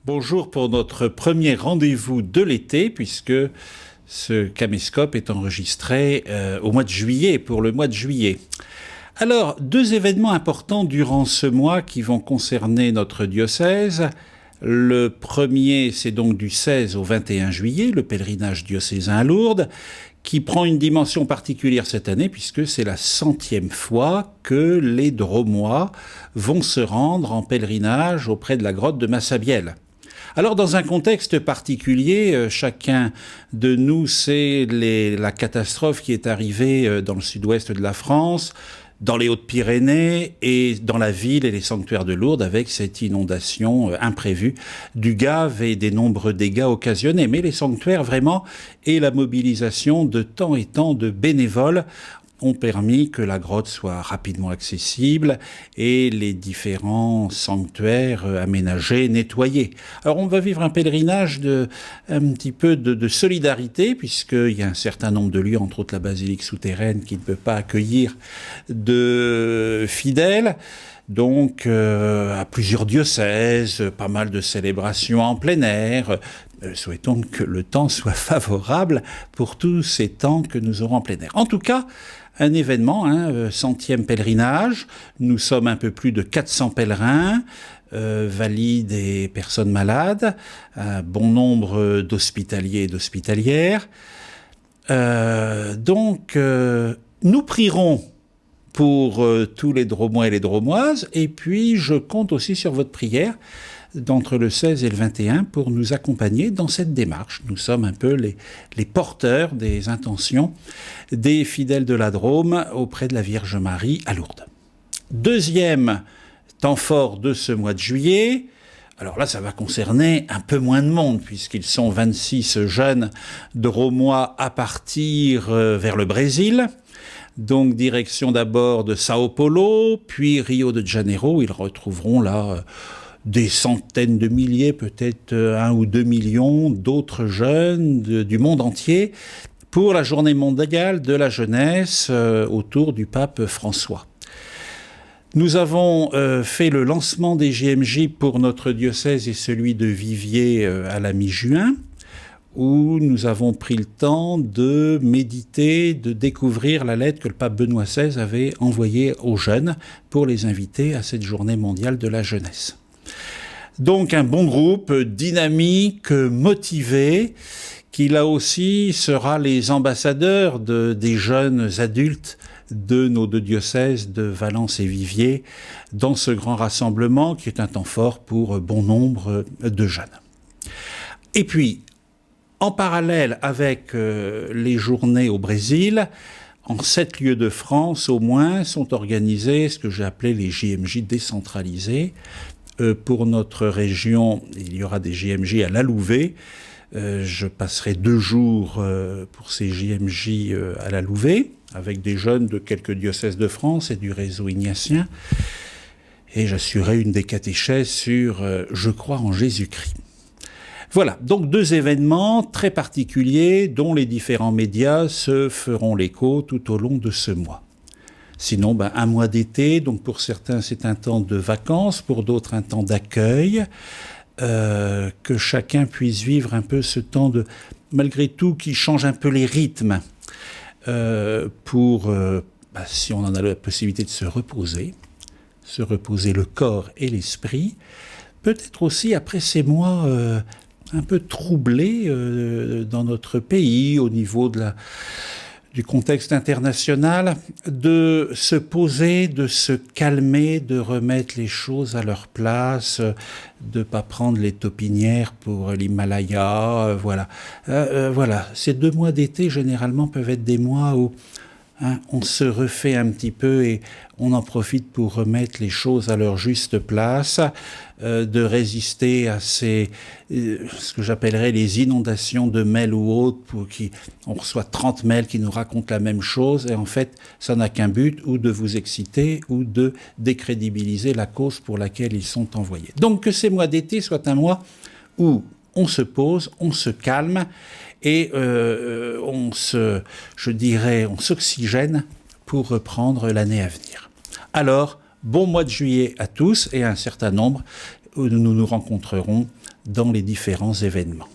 Bonjour pour notre premier rendez-vous de l'été, puisque ce caméscope est enregistré au mois de juillet, pour le mois de juillet. Alors, deux événements importants durant ce mois qui vont concerner notre diocèse. Le premier, c'est donc du 16 au 21 juillet, le pèlerinage diocésain à Lourdes, qui prend une dimension particulière cette année, puisque c'est la 100e fois que les Drômois vont se rendre en pèlerinage auprès de la grotte de Massabielle. Alors, dans un contexte particulier, chacun de nous sait la catastrophe qui est arrivée dans le sud-ouest de la France, dans les Hautes-Pyrénées et dans la ville et les sanctuaires de Lourdes avec cette inondation imprévue du Gave et des nombreux dégâts occasionnés. Mais les sanctuaires vraiment et la mobilisation de tant et tant de bénévoles ont permis que la grotte soit rapidement accessible et les différents sanctuaires aménagés, nettoyés. Alors on va vivre un pèlerinage un petit peu de solidarité, puisqu'il y a un certain nombre de lieux, entre autres la basilique souterraine, qui ne peut pas accueillir de fidèles. Donc, à plusieurs diocèses, pas mal de célébrations en plein air. Souhaitons que le temps soit favorable pour tous ces temps que nous aurons en plein air. En tout cas, un événement, 100e pèlerinage. Nous sommes un peu plus de 400 pèlerins, valides et personnes malades, un bon nombre d'hospitaliers et d'hospitalières. Nous prierons pour tous les Drômois et les Drômoises, et puis je compte aussi sur votre prière d'entre le 16 et le 21 pour nous accompagner dans cette démarche. Nous sommes un peu les porteurs des intentions des fidèles de la Drôme auprès de la Vierge Marie à Lourdes. Deuxième temps fort de ce mois de juillet, alors là ça va concerner un peu moins de monde puisqu'ils sont 26 jeunes Drômois à partir vers le Brésil. Donc direction d'abord de Sao Paulo, puis Rio de Janeiro. Ils retrouveront là des centaines de milliers, peut-être 1 ou 2 millions d'autres jeunes du monde entier pour la journée mondiale de la jeunesse autour du pape François. Nous avons fait le lancement des JMJ pour notre diocèse et celui de Viviers à la mi-juin, où nous avons pris le temps de méditer, de découvrir la lettre que le pape Benoît XVI avait envoyée aux jeunes pour les inviter à cette journée mondiale de la jeunesse. Donc un bon groupe, dynamique, motivé, qui là aussi sera les ambassadeurs des jeunes adultes de nos deux diocèses de Valence et Viviers dans ce grand rassemblement qui est un temps fort pour bon nombre de jeunes. Et puis, en parallèle avec les journées au Brésil, en 7 lieux de France au moins sont organisés ce que j'ai appelé les JMJ décentralisés. Pour notre région, il y aura des JMJ à La Louvet. Je passerai 2 jours pour ces JMJ à La Louvet, avec des jeunes de quelques diocèses de France et du réseau ignatien. Et j'assurerai une des catéchèses sur « Je crois en Jésus-Christ ». Voilà, donc 2 événements très particuliers dont les différents médias se feront l'écho tout au long de ce mois. Sinon, un mois d'été, donc pour certains c'est un temps de vacances, pour d'autres un temps d'accueil, que chacun puisse vivre un peu ce temps malgré tout, qui change un peu les rythmes, pour, si on en a la possibilité de se reposer le corps et l'esprit, peut-être aussi après ces mois un peu troublés dans notre pays au niveau du contexte international, de se poser, de se calmer, de remettre les choses à leur place, de ne pas prendre les taupinières pour l'Himalaya, voilà. Ces 2 mois d'été, généralement, peuvent être des mois où on se refait un petit peu et on en profite pour remettre les choses à leur juste place, de résister à ce que j'appellerais les inondations de mails ou autres, on reçoit 30 mails qui nous racontent la même chose et en fait ça n'a qu'un but, ou de vous exciter ou de décrédibiliser la cause pour laquelle ils sont envoyés. Donc que ces mois d'été soient un mois où on se pose, on se calme et on s'oxygène pour reprendre l'année à venir. Alors, bon mois de juillet à tous et à un certain nombre où nous nous rencontrerons dans les différents événements.